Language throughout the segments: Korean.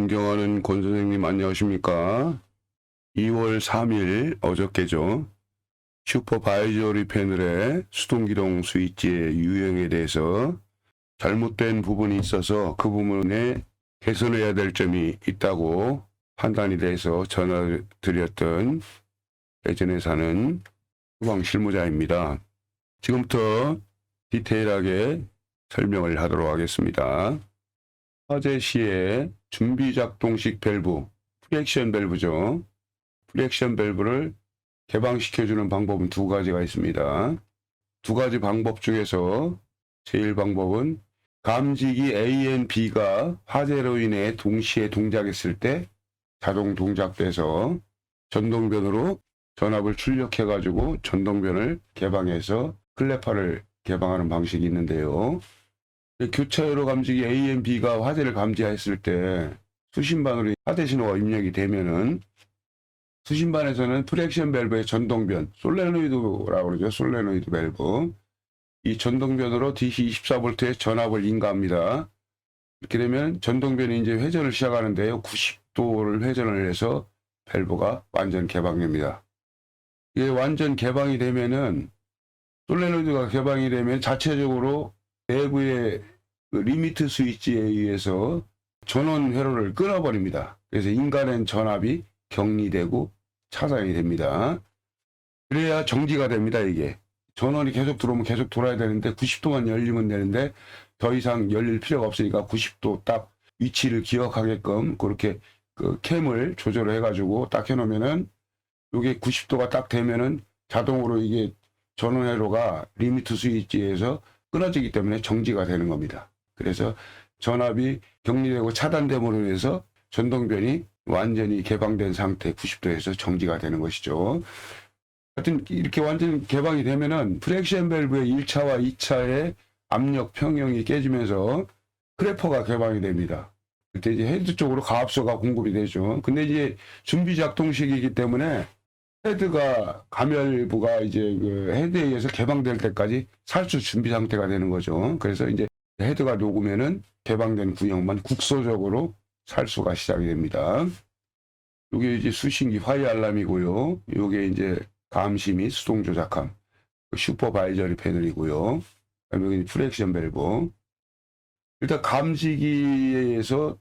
존경하는 권 선생님 안녕하십니까? 2월 3일 어저께죠. 슈퍼바이저리 패널의 수동기동 스위치의 유형에 대해서 잘못된 부분이 있어서 그 부분에 개선해야 될 점이 있다고 판단이 돼서 전화드렸던 예전에 사는 후방 실무자입니다. 지금부터 디테일하게 설명을 하도록 하겠습니다. 화재 시에 준비 작동식 밸브, 프리액션 밸브죠. 프리액션 밸브를 개방시켜주는 방법은 두 가지가 있습니다. 두 가지 방법 중에서 제일 방법은 감지기 A, B가 화재로 인해 동시에 동작했을 때 자동 동작돼서 전동변으로 전압을 출력해가지고 전동변을 개방해서 클래퍼를 개방하는 방식이 있는데요. 교차회로 감지기 A, B가 화재를 감지했을 때 수신반으로 화재 신호가 입력이 되면은 수신반에서는 프리액션 밸브의 전동변, 솔레노이드라고 그러죠. 솔레노이드 밸브. 이 전동변으로 DC 24V의 전압을 인가합니다. 이렇게 되면 전동변이 이제 회전을 시작하는데요. 90도를 회전을 해서 밸브가 완전 개방됩니다. 이게 완전 개방이 되면은 솔레노이드가 개방이 되면 자체적으로 내부의 리미트 스위치에 의해서 전원 회로를 끊어버립니다. 그래서 인간의 전압이 격리되고 차단이 됩니다. 그래야 정지가 됩니다. 이게 전원이 계속 들어오면 계속 돌아야 되는데 90도만 열리면 되는데 더 이상 열릴 필요가 없으니까 90도 딱 위치를 기억하게끔 그렇게 그 캠을 조절을 해가지고 딱 해놓으면은 이게 90도가 딱 되면은 자동으로 이게 전원 회로가 리미트 스위치에서 끊어지기 때문에 정지가 되는 겁니다. 그래서 전압이 격리되고 차단됨으로 인해서 전동변이 완전히 개방된 상태 90도에서 정지가 되는 것이죠. 하여튼 이렇게 완전 개방이 되면은 프리액션 밸브의 1차와 2차의 압력 평형이 깨지면서 크래퍼가 개방이 됩니다. 그때 이제 헤드 쪽으로 가압소가 공급이 되죠. 근데 이제 준비 작동식이기 때문에 헤드가 가멸부가 이제 그 헤드에 의해서 개방될 때까지 살수 준비 상태가 되는 거죠. 그래서 이제 헤드가 녹으면은 개방된 구역만 국소적으로 살수가 시작이 됩니다. 이게 이제 수신기 화이 알람이고요. 이게 이제 감시 및 수동 조작함, 슈퍼바이저리 패널이고요. 그다음에 여기 프리액션 밸브. 일단 감지기에서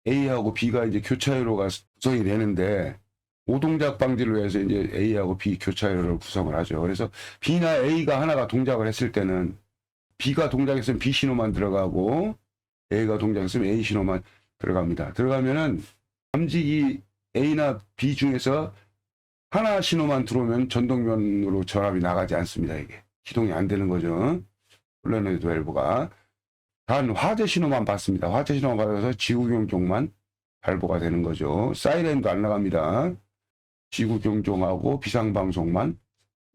A하고 B가 이제 교차회로가 구성이 되는데 오동작 방지를 위해서 이제 A하고 B 교차회로를 구성을 하죠. 그래서 B나 A가 하나가 동작을 했을 때는 B가 동작했으면 B 신호만 들어가고 A가 동작했으면 A 신호만 들어갑니다. 들어가면은 감지기 A나 B 중에서 하나 신호만 들어오면 전동변으로 전압이 나가지 않습니다. 이게 기동이 안 되는 거죠. 솔레노이드 밸브가 단 화재 신호만 받습니다. 화재 신호만 받아서 지구경종만 발부가 되는 거죠. 사이렌도 안 나갑니다. 지구경종하고 비상방송만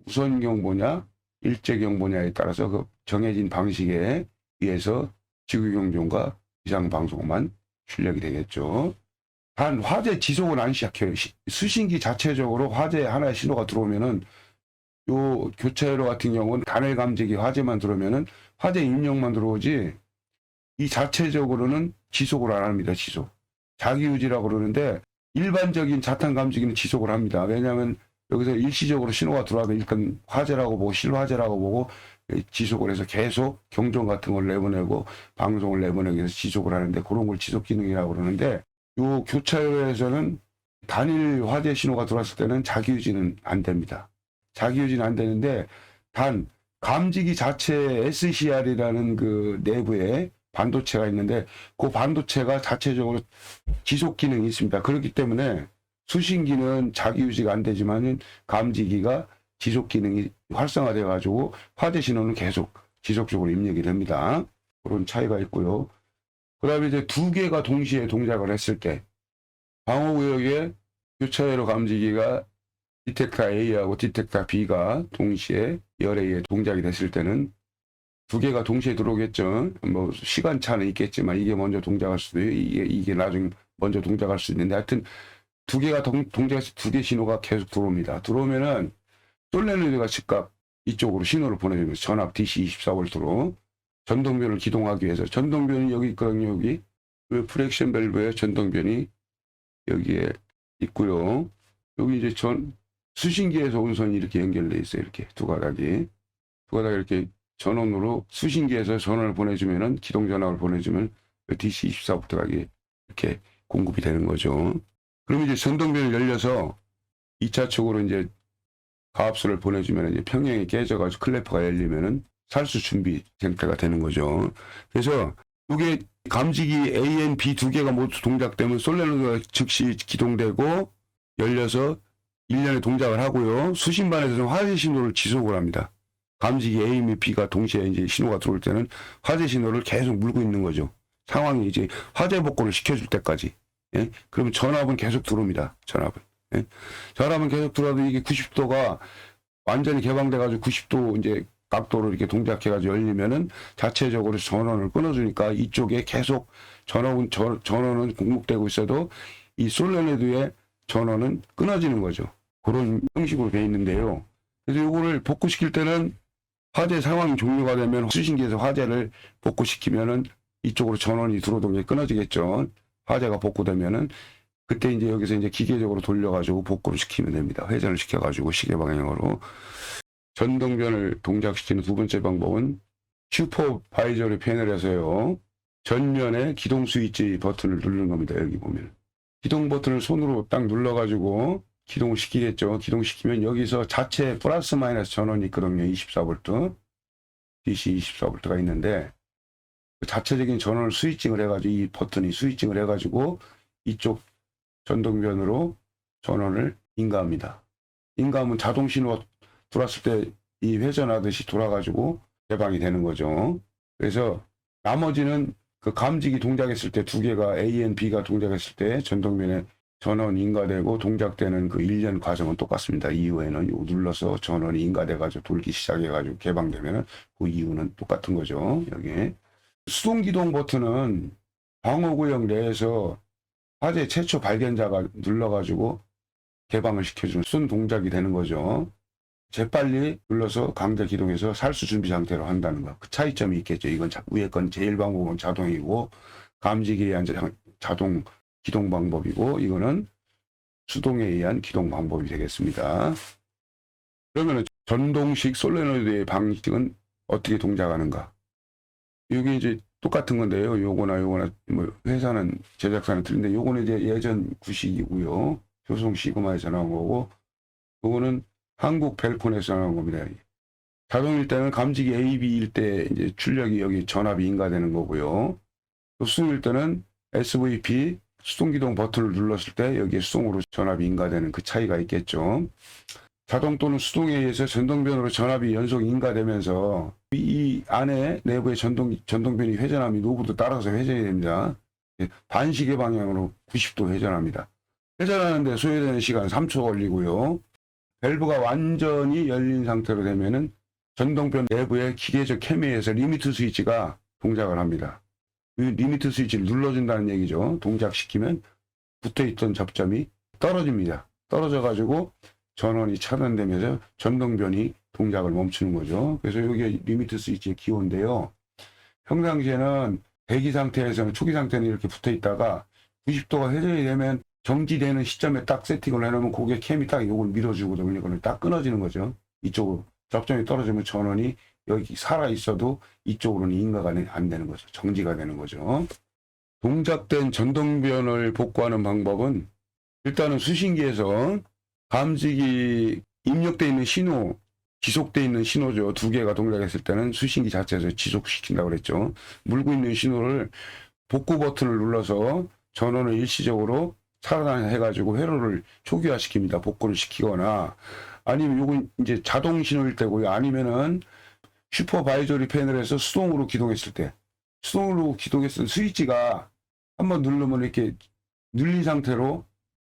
우선 경보냐 일제 경보냐에 따라서 그 정해진 방식에 의해서 지구경종과 비상방송만 출력이 되겠죠. 단 화재 지속은 안 시작해요. 수신기 자체적으로 화재 하나의 신호가 들어오면은 요 교차회로 같은 경우는 단일 감지기 화재만 들어오면은 화재 입력만 들어오지 이 자체적으로는 지속을 안 합니다. 지속. 자기유지라고 그러는데 일반적인 자탄 감지기는 지속을 합니다. 왜냐하면 여기서 일시적으로 신호가 들어와도 일단 화재라고 보고 실화재라고 보고 지속을 해서 계속 경종 같은 걸 내보내고 방송을 내보내기 위해서 지속을 하는데 그런 걸 지속 기능이라고 그러는데 요 교차회로에서는 단일 화재 신호가 들어왔을 때는 자기유지는 안 됩니다. 자기유지는 안 되는데 단 감지기 자체 SCR이라는 그 내부에 반도체가 있는데 그 반도체가 자체적으로 지속 기능이 있습니다. 그렇기 때문에 수신기는 자기유지가 안 되지만 감지기가 지속 기능이 활성화되어 가지고 화재 신호는 계속 지속적으로 입력이 됩니다. 그런 차이가 있고요. 그 다음에 이제 두 개가 동시에 동작을 했을 때 방호구역에 교차회로 감지기가 디텍터 A하고 디텍터 B가 동시에 열에 동작이 됐을 때는 두 개가 동시에 들어오겠죠. 뭐 시간차는 있겠지만 이게 먼저 동작할 수도 있고 이게 나중에 먼저 동작할 수 있는데 하여튼 두 개가 동작해서 두 개 신호가 계속 들어옵니다. 들어오면은 솔레노이드가 즉각 이쪽으로 신호를 보내주면서 전압 DC 24V로 전동변을 기동하기 위해서 전동변이 여기 있거든요. 여기 프렉션 밸브의 전동변이 여기에 있고요. 여기 이제 수신기에서 온 선이 이렇게 연결돼 있어요. 이렇게 두 가닥이 이렇게 전원으로 수신기에서 전원을 보내주면은 기동 전압을 보내주면 DC24V가 이렇게 공급이 되는 거죠. 그러면 이제 전동변이 열려서 2차 축으로 이제 가압수를 보내주면 이제 평형이 깨져가지고 클래프가 열리면은 살수 준비 상태가 되는 거죠. 그래서 이게 감지기 A, N, B 두 개가 모두 동작되면 솔레노이드가 즉시 기동되고 열려서 1년에 동작을 하고요. 수신반에서는 화재 신호를 지속을 합니다. 감지기 A 및 B가 동시에 이제 신호가 들어올 때는 화재 신호를 계속 물고 있는 거죠. 상황이 이제 화재 복구를 시켜줄 때까지. 예? 그러면 전압은 계속 들어옵니다. 전압은. 예? 전압은 계속 들어와도 이게 90도가 완전히 개방돼가지고 90도 이제 각도로 이렇게 동작해가지고 열리면은 자체적으로 전원을 끊어주니까 이쪽에 계속 전원은 공급되고 있어도 이 솔레노이드의 전원은 끊어지는 거죠. 그런 형식으로 되어 있는데요. 그래서 이거를 복구시킬 때는 화재 상황이 종료가 되면 수신기에서 화재를 복구시키면은 이쪽으로 전원이 들어오던 게 끊어지겠죠. 화재가 복구되면은 그때 이제 여기서 이제 기계적으로 돌려가지고 복구를 시키면 됩니다. 회전을 시켜가지고 시계 방향으로. 전동변을 동작시키는 두 번째 방법은 슈퍼바이저리 패널에서요. 전면에 기동 스위치 버튼을 누르는 겁니다. 여기 보면. 기동 버튼을 손으로 딱 눌러가지고 기동을 시키겠죠. 기동시키면 여기서 자체 플러스 마이너스 전원이 있거든요. 24V, DC 24V가 있는데 그 자체적인 전원을 스위칭을 해가지고 이 버튼이 스위칭을 해가지고 이쪽 전동변으로 전원을 인가합니다. 인가하면 자동 신호가 들어왔을 때 이 회전하듯이 돌아가지고 개방이 되는 거죠. 그래서 나머지는 그 감지기 동작했을 때 두 개가 A, N, B가 동작했을 때 전동변에 전원 인가되고 동작되는 그 1년 과정은 똑같습니다. 이후에는 요 눌러서 전원이 인가돼가지고 돌기 시작해가지고 개방되면은 그 이유는 똑같은 거죠. 여기 수동기동 버튼은 방어구역 내에서 화재 최초 발견자가 눌러가지고 개방을 시켜주는 순 동작이 되는 거죠. 재빨리 눌러서 강제 기동해서 살수 준비 상태로 한다는 거. 그 차이점이 있겠죠. 이건 위에 건 제일 방법은 자동이고 감지기에 의한 자동 기동 방법이고 이거는 수동에 의한 기동 방법이 되겠습니다. 그러면 전동식 솔레노이드의 방식은 어떻게 동작하는가? 이게 이제 똑같은 건데요. 요거나 뭐 회사는 제작사는 틀린데 요거는 이제 예전 구식이고요. 효성 시그마에서 나온 거고 요거는 한국 벨폰에서 나온 겁니다. 자동일 때는 감지기 AB일 때 이제 출력이 여기 전압이 인가되는 거고요. 수동일 때는 SVP 수동기동 버튼을 눌렀을 때 여기에 수동으로 전압이 인가되는 그 차이가 있겠죠. 자동 또는 수동에 의해서 전동변으로 전압이 연속 인가되면서 이 안에 내부의 전동변이 회전함이 노브도 따라서 회전이 됩니다. 반시계 방향으로 90도 회전합니다. 회전하는데 소요되는 시간 3초 걸리고요. 밸브가 완전히 열린 상태로 되면은 전동변 내부의 기계적 케미에서 리미트 스위치가 동작을 합니다. 이 리미트 스위치를 눌러준다는 얘기죠. 동작시키면 붙어있던 접점이 떨어집니다. 떨어져가지고 전원이 차단되면서 전동변이 동작을 멈추는 거죠. 그래서 이게 리미트 스위치의 기호인데요. 평상시에는 대기 상태에서는 초기 상태는 이렇게 붙어 있다가 90도가 회전이 되면 정지되는 시점에 딱 세팅을 해놓으면 고개 캠이 딱 이걸 밀어주고 이거는 딱 끊어지는 거죠. 이쪽으로 접점이 떨어지면 전원이 여기 살아 있어도 이쪽으로는 인가가 안 되는 거죠. 정지가 되는 거죠. 동작된 전동변을 복구하는 방법은 일단은 수신기에서 감지기 입력되어 있는 신호, 지속되어 있는 신호죠. 두 개가 동작했을 때는 수신기 자체에서 지속시킨다고 그랬죠. 물고 있는 신호를 복구 버튼을 눌러서 전원을 일시적으로 차단해가지고 회로를 초기화시킵니다. 복구를 시키거나 아니면 요건 이제 자동 신호일 때고요. 아니면은 슈퍼바이저리 패널에서 수동으로 기동했을 때 수동으로 기동했을 때 스위치가 한번 누르면 이렇게 눌린 상태로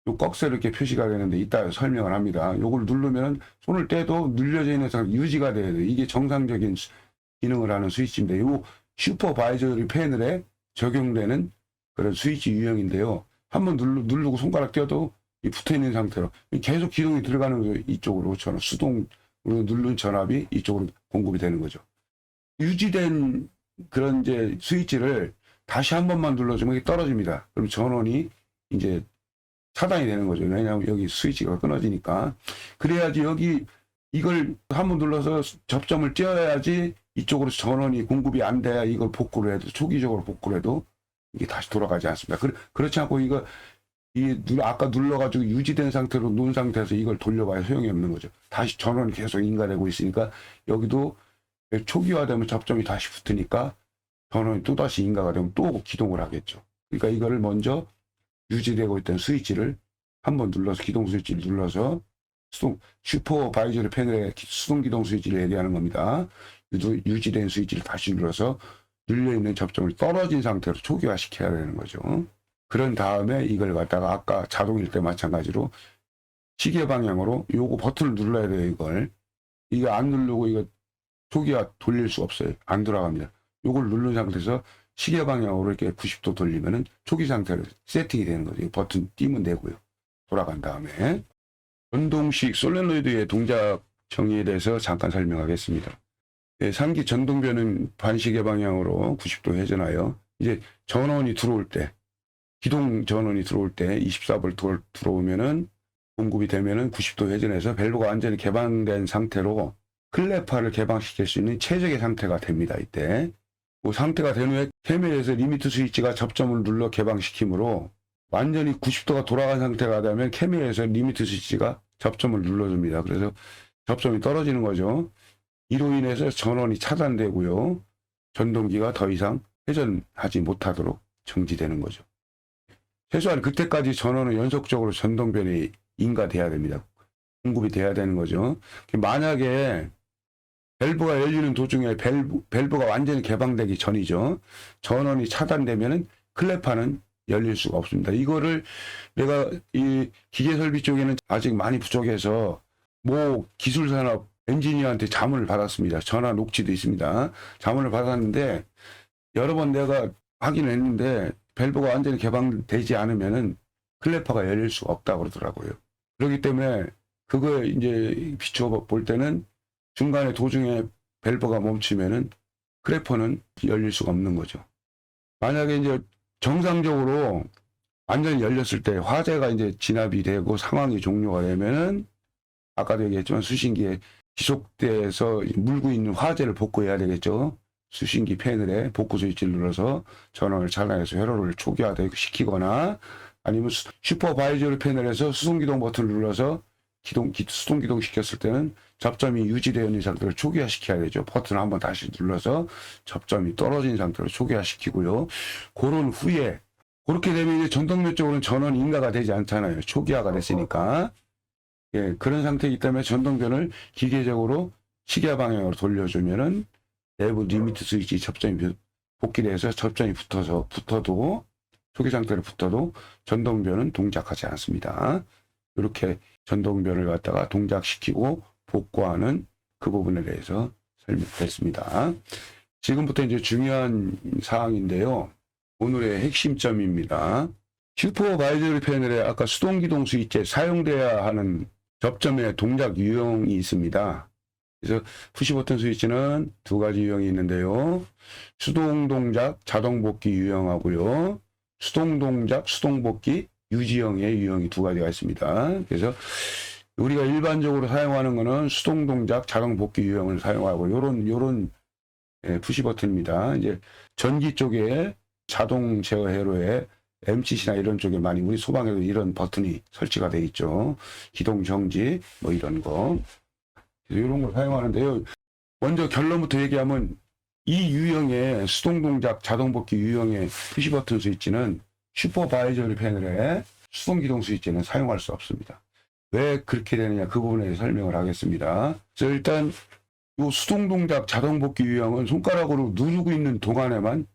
요 꺽쇠로 이렇게 표시가 되는데 이따 설명을 합니다. 요걸 누르면 손을 떼도 눌려져 있는 상태 유지가 돼야 돼요. 이게 정상적인 기능을 하는 스위치인데 요 슈퍼바이저리 패널에 적용되는 그런 스위치 유형인데요. 한번 누르고 손가락 떼도 붙어 있는 상태로 계속 기동이 들어가는 거예요. 이쪽으로 수동으로 누른 전압이 이쪽으로 공급이 되는 거죠. 유지된 그런 이제 스위치를 다시 한 번만 눌러주면 이게 떨어집니다. 그럼 전원이 이제 차단이 되는 거죠. 왜냐하면 여기 스위치가 끊어지니까. 그래야지 여기 이걸 한 번 눌러서 접점을 띄어야지 이쪽으로 전원이 공급이 안 돼야 이걸 복구를 해도, 초기적으로 복구를 해도 이게 다시 돌아가지 않습니다. 그렇지 않고 아까 눌러가지고 유지된 상태로 놓은 상태에서 이걸 돌려봐야 소용이 없는 거죠. 다시 전원이 계속 인가되고 있으니까 여기도 초기화되면 접점이 다시 붙으니까 전원이 또다시 인가가 되면 또 기동을 하겠죠. 그러니까 이거를 먼저 유지되고 있던 스위치를 한번 눌러서, 기동 스위치를 눌러서, 슈퍼바이저리 패널의 수동 기동 스위치를 얘기하는 겁니다. 유지된 스위치를 다시 눌러서 눌려있는 접점을 떨어진 상태로 초기화시켜야 되는 거죠. 그런 다음에 이걸 갖다가 아까 자동일 때 마찬가지로 시계 방향으로 요거 버튼을 눌러야 돼요. 이거 안 누르고 이거 초기화 돌릴 수 없어요. 안 돌아갑니다. 요걸 누른 상태에서 시계 방향으로 이렇게 90도 돌리면은 초기 상태로 세팅이 되는 거죠. 이 버튼 띄면 되고요. 돌아간 다음에 전동식 솔레노이드의 동작 정의에 대해서 잠깐 설명하겠습니다. 3기 전동변은 반시계 방향으로 90도 회전하여 이제 전원이 들어올 때, 기동 전원이 들어올 때 24V 들어오면은 공급이 되면은 90도 회전해서 밸브가 완전히 개방된 상태로 클레파를 개방시킬 수 있는 최적의 상태가 됩니다. 이때 그 상태가 된 후에 케미에서 리미트 스위치가 접점을 눌러 개방시키므로 완전히 90도가 돌아간 상태가 되면 케미에서 리미트 스위치가 접점을 눌러줍니다. 그래서 접점이 떨어지는 거죠. 이로 인해서 전원이 차단되고요. 전동기가 더 이상 회전하지 못하도록 정지되는 거죠. 최소한 그때까지 전원은 연속적으로 전동변이 인가돼야 됩니다. 공급이 돼야 되는 거죠. 만약에 밸브가 열리는 도중에 밸브가 완전히 개방되기 전이죠. 전원이 차단되면은 클레파는 열릴 수가 없습니다. 이거를 내가 이 기계설비 쪽에는 아직 많이 부족해서 기술산업 엔지니어한테 자문을 받았습니다. 전화 녹취도 있습니다. 자문을 받았는데 여러 번 내가 확인을 했는데 밸브가 완전히 개방되지 않으면은 클레파가 열릴 수가 없다고 그러더라고요. 그렇기 때문에 그거에 이제 비추어 볼 때는 중간에 도중에 밸브가 멈추면은 클레퍼는 열릴 수가 없는 거죠. 만약에 이제 정상적으로 완전히 열렸을 때 화재가 이제 진압이 되고 상황이 종료가 되면은 아까도 얘기했지만 수신기에 지속돼서 물고 있는 화재를 복구해야 되겠죠. 수신기 패널에 복구 스위치를 눌러서 전원을 차단해서 회로를 초기화시키거나 아니면 슈퍼바이저리 패널에서 수동기동 버튼을 눌러서 수동기동 시켰을 때는 접점이 유지되어 있는 상태로 초기화시켜야 되죠. 버튼을 한번 다시 눌러서 접점이 떨어진 상태로 초기화시키고요. 그런 후에 그렇게 되면 이제 전동면 쪽으로는 전원 인가가 되지 않잖아요. 초기화가 됐으니까. 예, 그런 상태이기 때문에 전동변을 기계적으로 시계 방향으로 돌려주면은 내부 리미트 스위치 접점이 복귀돼서 접점이 붙어도 초기 상태로 붙어도 전동변은 동작하지 않습니다. 이렇게 전동변을 갖다가 동작시키고 복구하는 그 부분에 대해서 설명했습니다. 지금부터 이제 중요한 사항인데요. 오늘의 핵심점입니다. 슈퍼바이저리 패널에 아까 수동기동 스위치에 사용돼야 하는 접점의 동작 유형이 있습니다. 그래서 푸시버튼 스위치는 두 가지 유형이 있는데요. 수동동작, 자동복귀 유형하고요. 수동동작, 수동복귀, 유지형의 유형이 두 가지가 있습니다. 그래서 우리가 일반적으로 사용하는 거는 수동동작, 자동복귀 유형을 사용하고 요런 푸시버튼입니다. 이제 전기 쪽에 자동 제어 회로에 MCC나 이런 쪽에 많이 우리 소방에도 이런 버튼이 설치가 되어 있죠. 기동 정지 뭐 이런 거. 이런 걸 사용하는데요. 먼저 결론부터 얘기하면 이 유형의 수동동작 자동복귀 유형의 푸시버튼 스위치는 슈퍼바이저리 패널에 수동기동 스위치는 사용할 수 없습니다. 왜 그렇게 되느냐 그 부분에 대해서 설명을 하겠습니다. 그래서 일단 이 수동동작 자동복귀 유형은 손가락으로 누르고 있는 동안에만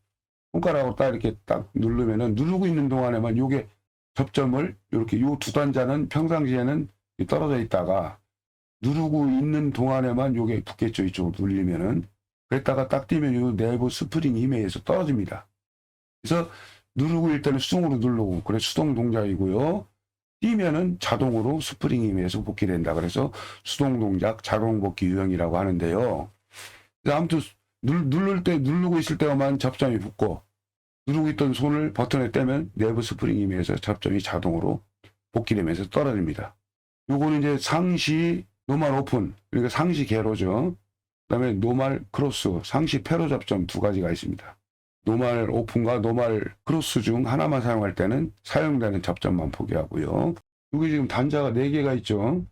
손가락으로 딱 이렇게 딱 누르면은 누르고 있는 동안에만 요게 접점을 이렇게 요 두 단자는 평상시에는 떨어져 있다가 누르고 있는 동안에만 요게 붙겠죠. 이쪽으로 눌리면은. 그랬다가 딱 뛰면 요 내부 스프링 힘에 의해서 떨어집니다. 그래서 누르고 있을 때는 수동으로 누르고 그래 수동 동작이고요. 뛰면은 자동으로 스프링 힘에 의해서 복귀된다. 그래서 수동 동작 자동 복귀 유형이라고 하는데요. 아무튼 누르고 있을 때만 접점이 붙고 누르고 있던 손을 버튼에 떼면 내부 스프링에 의해서 접점이 자동으로 복귀되면서 떨어집니다. 요거는 이제 상시 노멀 오픈, 그러니까 상시 개로죠. 그다음에 노멀 크로스, 상시 패로 접점 두 가지가 있습니다. 노멀 오픈과 노멀 크로스 중 하나만 사용할 때는 사용되는 접점만 포기하고요. 여기 지금 단자가 4개가 있죠.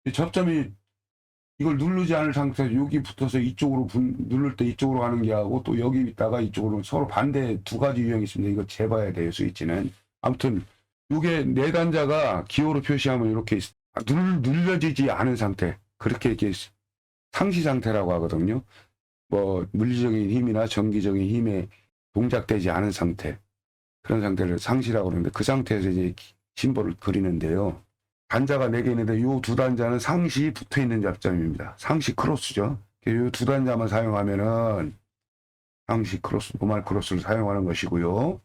이 접점이 이걸 누르지 않을 상태에서 여기 붙어서 이쪽으로 누를 때 이쪽으로 가는 게 하고 또 여기 있다가 이쪽으로 서로 반대 두 가지 유형이 있습니다. 이거 재봐야 돼요, 스위치는. 아무튼 이게 4단자가 기호로 표시하면 이렇게 눌려지지 않은 상태, 그렇게 이렇게 상시 상태라고 하거든요. 뭐 물리적인 힘이나 전기적인 힘에 동작되지 않은 상태, 그런 상태를 상시라고 그러는데 그 상태에서 이제 심볼을 그리는데요. 단자가 4개 있는데 이 2단자는 상시 붙어 있는 접점입니다. 상시 크로스죠. 이 2단자만 사용하면은 상시 크로스, 노멀 크로스를 사용하는 것이고요.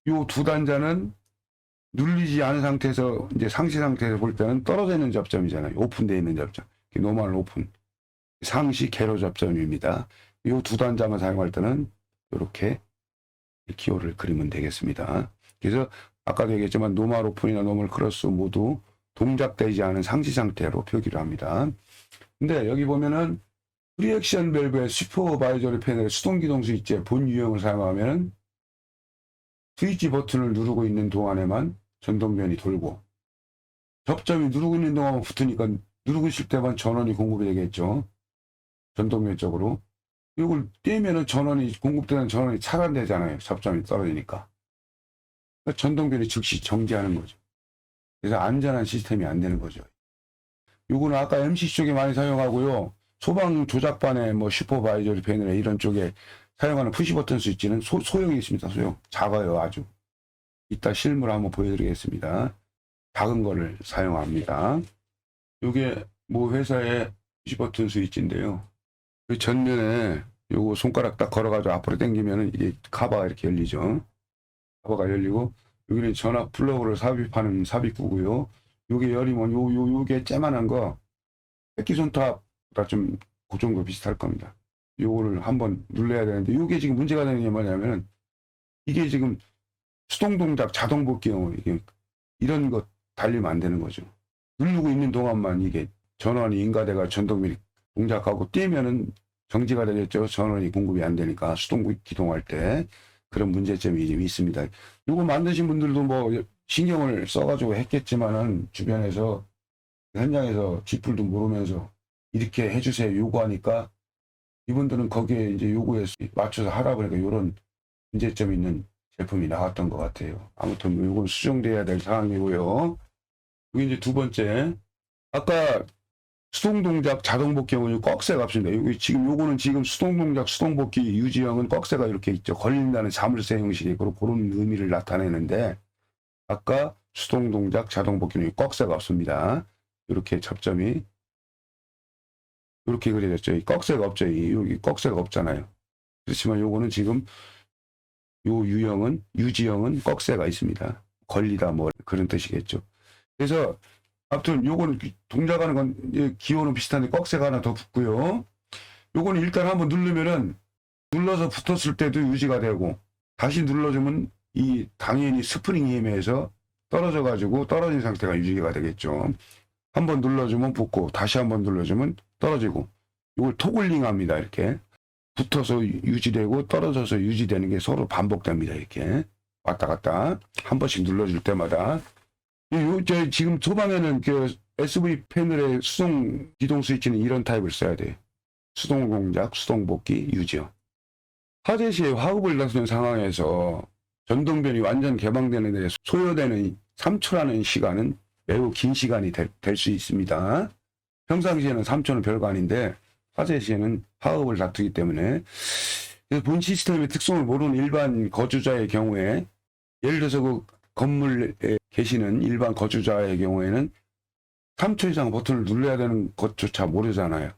이 2단자는 눌리지 않은 상태에서 이제 상시 상태에서 볼 때는 떨어져 있는 접점이잖아요. 오픈되어 있는 접점. 노멀 오픈. 상시 개로 접점입니다. 이 2단자만 사용할 때는 이렇게 기호를 그리면 되겠습니다. 그래서 아까도 얘기했지만 노멀 오픈이나 노멀 크로스 모두 동작되지 않은 상시 상태로 표기를 합니다. 근데 여기 보면은 프리액션 밸브의 슈퍼바이저리 패널의 수동기동 스위치의 본 유형을 사용하면 스위치 버튼을 누르고 있는 동안에만 전동변이 돌고, 접점이 누르고 있는 동안 붙으니까 누르고 있을 때만 전원이 공급이 되겠죠. 전동변 쪽으로. 이걸 떼면은 공급되는 전원이 차단되잖아요. 접점이 떨어지니까. 그러니까 전동변이 즉시 정지하는 거죠. 그래서 안전한 시스템이 안 되는 거죠. 요거는 아까 MC 쪽에 많이 사용하고요. 소방 조작반에 뭐 슈퍼바이저리 패널에 이런 쪽에 사용하는 푸시버튼 스위치는 소형이 있습니다. 소형. 작아요, 아주. 이따 실물 한번 보여드리겠습니다. 작은 거를 사용합니다. 요게 뭐 회사의 푸시버튼 스위치인데요. 그 전면에 요거 손가락 딱 걸어가지고 앞으로 당기면은 이게 카바가 이렇게 열리죠. 카바가 열리고, 여기는 전압 플러그를 삽입하는 삽입구고요. 요게 열리면 요게 쬐만한 거 새끼손톱보다 좀 그 정도 비슷할 겁니다. 요거를 한번 눌러야 되는데, 요게 지금 문제가 되는 게 뭐냐면은 이게 지금 수동 동작 자동 복귀용 이게 이런 거 달리면 안 되는 거죠. 누르고 있는 동안만 이게 전원이 인가대가 전동밀이 동작하고 떼면은 정지가 되겠죠. 전원이 공급이 안 되니까 수동 기동할 때 그런 문제점이 있습니다. 요거 만드신 분들도 뭐 신경을 써가지고 했겠지만은 주변에서 현장에서 쥐뿔도 모르면서 이렇게 해주세요 요구하니까 이분들은 거기에 이제 요구에 맞춰서 하라 보니까 이런 문제점 있는 제품이 나왔던 것 같아요. 아무튼 요건 수정돼야 될 상황이고요. 여기 이제 두 번째, 아까 수동동작 자동복귀형은 꺽쇠가 없습니다. 여기 지금 요거는 지금 수동동작 수동복귀 유지형은 꺽쇠가 이렇게 있죠. 걸린다는 자물쇠 형식의 그런 의미를 나타내는데, 아까 수동동작 자동복귀는 꺽쇠가 없습니다. 이렇게 접점이 이렇게 그려졌죠. 이 꺽쇠가 없죠. 여기 꺽쇠가 없잖아요. 그렇지만 요거는 지금 요 유지형은 꺽쇠가 있습니다. 걸리다 뭐 그런 뜻이겠죠. 그래서 아무튼 요거는 동작하는 건 기호는 비슷한데 꺽쇠가 하나 더 붙고요. 요거는 일단 한번 누르면은 눌러서 붙었을 때도 유지가 되고, 다시 눌러주면 이 당연히 스프링 힘에 의해서 떨어져 가지고 떨어진 상태가 유지가 되겠죠. 한번 눌러주면 붙고 다시 한번 눌러주면 떨어지고, 이걸 토글링 합니다. 이렇게 붙어서 유지되고 떨어져서 유지되는 게 서로 반복됩니다. 이렇게 왔다 갔다 한 번씩 눌러줄 때마다. 지금 소방에는 그 SV 패널의 수동 기동 스위치는 이런 타입을 써야 돼요. 수동 동작, 수동 복귀, 유지형. 화재 시에 화급을 다투는 상황에서 전동변이 완전 개방되는 데 소요되는 3초라는 시간은 매우 긴 시간이 될 수 있습니다. 평상시에는 3초는 별거 아닌데 화재 시에는 화급을 다투기 때문에, 본 시스템의 특성을 모르는 일반 거주자의 경우에, 예를 들어서 그 건물에 계시는 일반 거주자의 경우에는 3초 이상 버튼을 눌러야 되는 것조차 모르잖아요.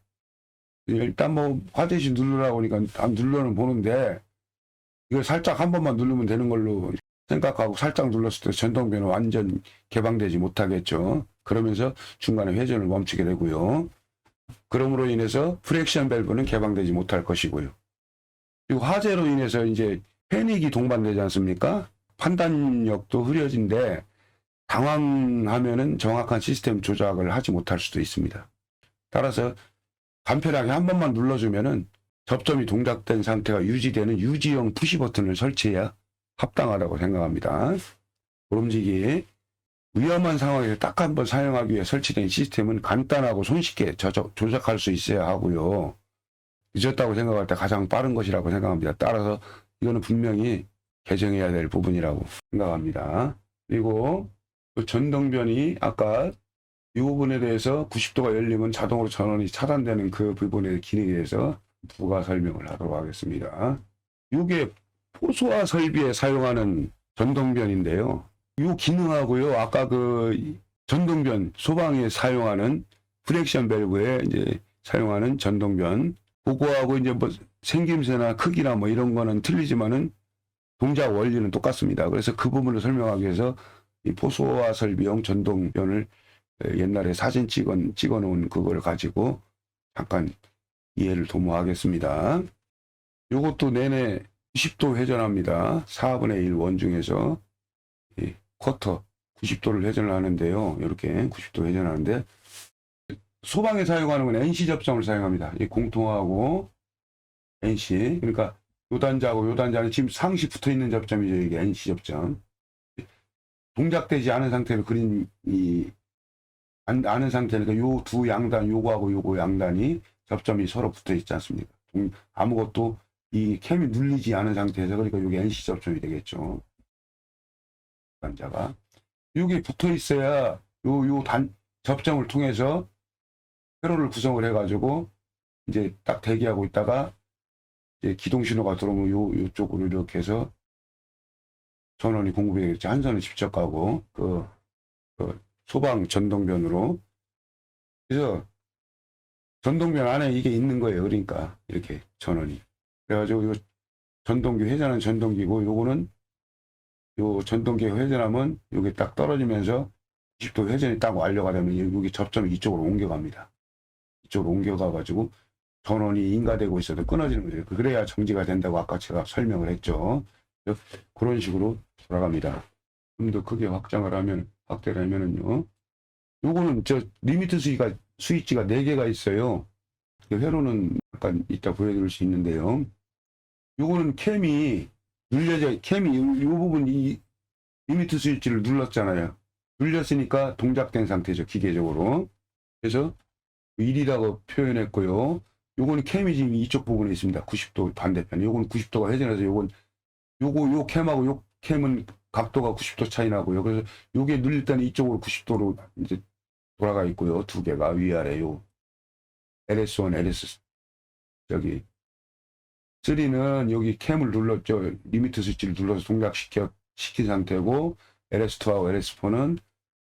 일단 뭐 화재시 누르라고 하니까 눌러는 보는데, 이걸 살짝 한 번만 누르면 되는 걸로 생각하고 살짝 눌렀을 때 전동변은 완전 개방되지 못하겠죠. 그러면서 중간에 회전을 멈추게 되고요. 그러므로 인해서 프렉션 밸브는 개방되지 못할 것이고요. 그리고 화재로 인해서 이제 패닉이 동반되지 않습니까? 판단력도 흐려진데 당황하면은 정확한 시스템 조작을 하지 못할 수도 있습니다. 따라서 간편하게 한 번만 눌러주면은 접점이 동작된 상태가 유지되는 유지형 푸시 버튼을 설치해야 합당하다고 생각합니다. 모름지기 위험한 상황에서 딱 한 번 사용하기 위해 설치된 시스템은 간단하고 손쉽게 조작할 수 있어야 하고요. 늦었다고 생각할 때 가장 빠른 것이라고 생각합니다. 따라서 이거는 분명히 개정해야 될 부분이라고 생각합니다. 그리고 그 전동변이 아까 이 부분에 대해서 90도가 열리면 자동으로 전원이 차단되는 그 부분의 기능에 대해서 부가 설명을 하도록 하겠습니다. 이게 포소화 설비에 사용하는 전동변인데요. 이 기능하고요. 아까 그 전동변 소방에 사용하는 프렉션 밸브에 이제 사용하는 전동변 그거하고 이제 뭐 생김새나 크기나 뭐 이런 거는 틀리지만은 동작 원리는 똑같습니다. 그래서 그 부분을 설명하기 위해서 이 포소화 설비용 전동변을 옛날에 사진 찍어 놓은 그걸 가지고 잠깐 이해를 도모하겠습니다. 요것도 내내 90도 회전합니다. 4분의 1 원중에서 쿼터 90도를 회전을 하는데요. 이렇게 90도 회전하는데 소방에 사용하는 건 NC 접점을 사용합니다. 이 공통하고 NC 그러니까 요 단자하고 요 단자는 지금 상시 붙어 있는 접점이죠. 이게 NC 접점. 동작되지 않은 상태로 그린 않은 상태니까 요 두 양단 요거하고 요거 양단이 접점이 서로 붙어 있지 않습니까? 아무것도 이 캠이 눌리지 않은 상태에서 그러니까 이게 NC 접점이 되겠죠. 단자가 이게 붙어 있어야 요 접점을 통해서 회로를 구성을 해가지고 이제 딱 대기하고 있다가 이제 기동 신호가 들어오면 요쪽으로 이렇게 해서 전원이 공급이 되겠죠. 한 선은 직접 가고 그 소방 전동변으로 그래서 전동변 안에 이게 있는 거예요. 그러니까 이렇게 전원이 그래가지고 이거 전동기 회전하는 전동기고 요거는 요 전동기 회전하면 요게 딱 떨어지면서 90도 회전이 딱 완료가 되면 여기 접점이 이쪽으로 옮겨갑니다. 이쪽으로 옮겨가가지고 전원이 인가되고 있어도 끊어지는 거죠. 그래야 정지가 된다고 아까 제가 설명을 했죠. 그런 식으로 돌아갑니다. 좀 더 크게 확대를 하면은요. 요거는 리미트 스위치가 4개가 있어요. 회로는 약간 이따 보여드릴 수 있는데요. 요거는 캠이 요 부분 이 리미트 스위치를 눌렀잖아요. 눌렸으니까 동작된 상태죠. 기계적으로. 그래서 1이라고 표현했고요. 요거는 캠이 지금 이쪽 부분에 있습니다. 90도 반대편. 요건 90도가 회전해서 요 캠하고 요 캠은 각도가 90도 차이 나고요. 그래서 요게 눌릴 때는 이쪽으로 90도로 이제 돌아가 있고요. 두 개가 위아래 요 LS1, LS 저기 3는 여기 캠을 눌렀죠. 리미트 스위치를 눌러서 시킨 상태고 LS2하고 LS4는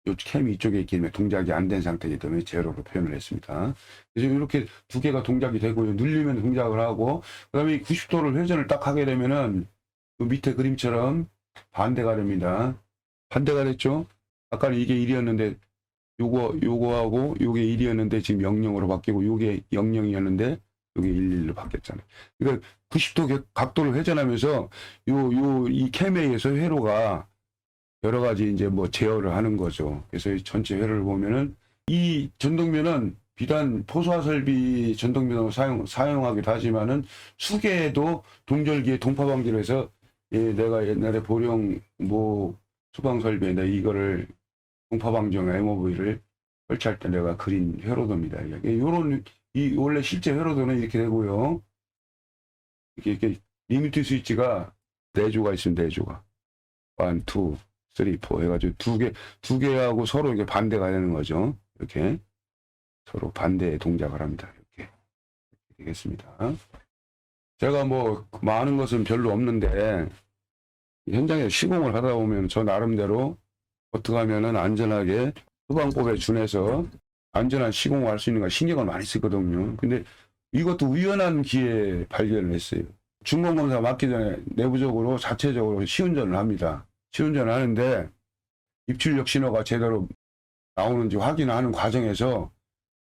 요 캠이 이쪽에 있기 때문에 동작이 안 된 상태이기 때문에 제로로 표현을 했습니다. 그래서 이렇게 두 개가 동작이 되고요. 눌리면 동작을 하고 그다음에 90도를 회전을 딱 하게 되면은 그 밑에 그림처럼 반대가 됩니다. 반대가 됐죠? 아까는 이게 1이었는데 요거하고 요게 1이었는데 지금 00으로 바뀌고 요게 00이었는데 요게 11로 바뀌었잖아요. 그러니까 90도 각도를 회전하면서 이 캠에 의해서 회로가 여러 가지 이제 뭐 제어를 하는 거죠. 그래서 이 전체 회로를 보면은 이 전동면은 비단 포소화 설비 전동면으로 사용하기도 하지만은 수계에도 동절기에 동파 방지를 해서 내가 옛날에 보령 뭐 소방 설비에 이거를 동파 방지용 MOV를 설치할 때 내가 그린 회로도입니다. 원래 실제 회로도는 이렇게 되고요. 이렇게 리미트 스위치가 4조가 있습니다. 4조가. 1, 2, 3, 4 해가지고 두 개하고 서로 이렇게 반대가 되는 거죠. 이렇게 서로 반대의 동작을 합니다. 이렇게 되겠습니다. 제가 뭐 많은 것은 별로 없는데 현장에 시공을 하다 보면 저 나름대로 어떻게 하면은 안전하게 소방법에 준해서 안전한 시공을 할 수 있는가 신경을 많이 쓰거든요. 근데 이것도 우연한 기회에 발견을 했어요. 중공검사 맡기 전에 내부적으로 자체적으로 시운전을 합니다. 시운전을 하는데 입출력 신호가 제대로 나오는지 확인하는 과정에서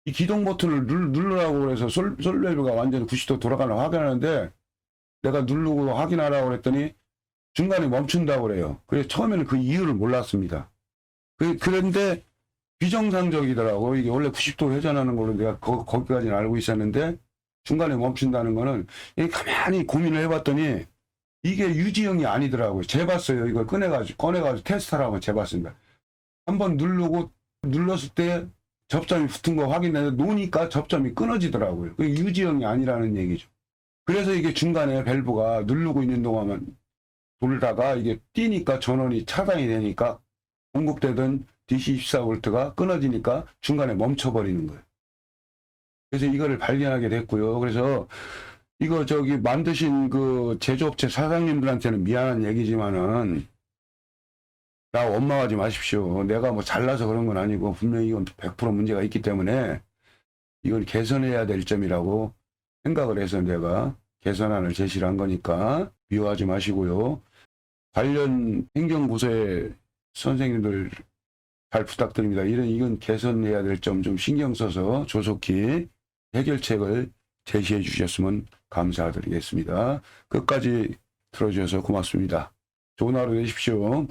이 기동 버튼을 누르라고 그래서 솔레버가 완전히 90도 돌아가는 확인하는데 내가 누르고 확인하라고 그랬더니 중간에 멈춘다고 그래요. 그래서 처음에는 그 이유를 몰랐습니다. 그런데 비정상적이더라고. 이게 원래 90도 회전하는 걸로 내가 거기까지는 알고 있었는데 중간에 멈춘다는 거는 가만히 고민을 해봤더니 이게 유지형이 아니더라고요. 재봤어요. 이걸 꺼내가지고 테스트하라고 재봤습니다. 한번 눌렀을 때 접점이 붙은 거 확인해서 놓으니까 접점이 끊어지더라고요. 그게 유지형이 아니라는 얘기죠. 그래서 이게 중간에 밸브가 누르고 있는 동안만 돌다가 이게 뛰니까 전원이 차단이 되니까 공급되던 DC 24V가 끊어지니까 중간에 멈춰버리는 거예요. 그래서 이거를 발견하게 됐고요. 그래서 이거 만드신 그 제조업체 사장님들한테는 미안한 얘기지만은 나 원망하지 마십시오. 내가 뭐 잘나서 그런 건 아니고 분명히 이건 100% 문제가 있기 때문에 이걸 개선해야 될 점이라고 생각을 해서 내가 개선안을 제시를 한 거니까 미워하지 마시고요. 관련 행정부서의 선생님들 잘 부탁드립니다. 이건 개선해야 될 점 좀 신경 써서 조속히 해결책을 제시해 주셨으면 감사드리겠습니다. 끝까지 들어주셔서 고맙습니다. 좋은 하루 되십시오.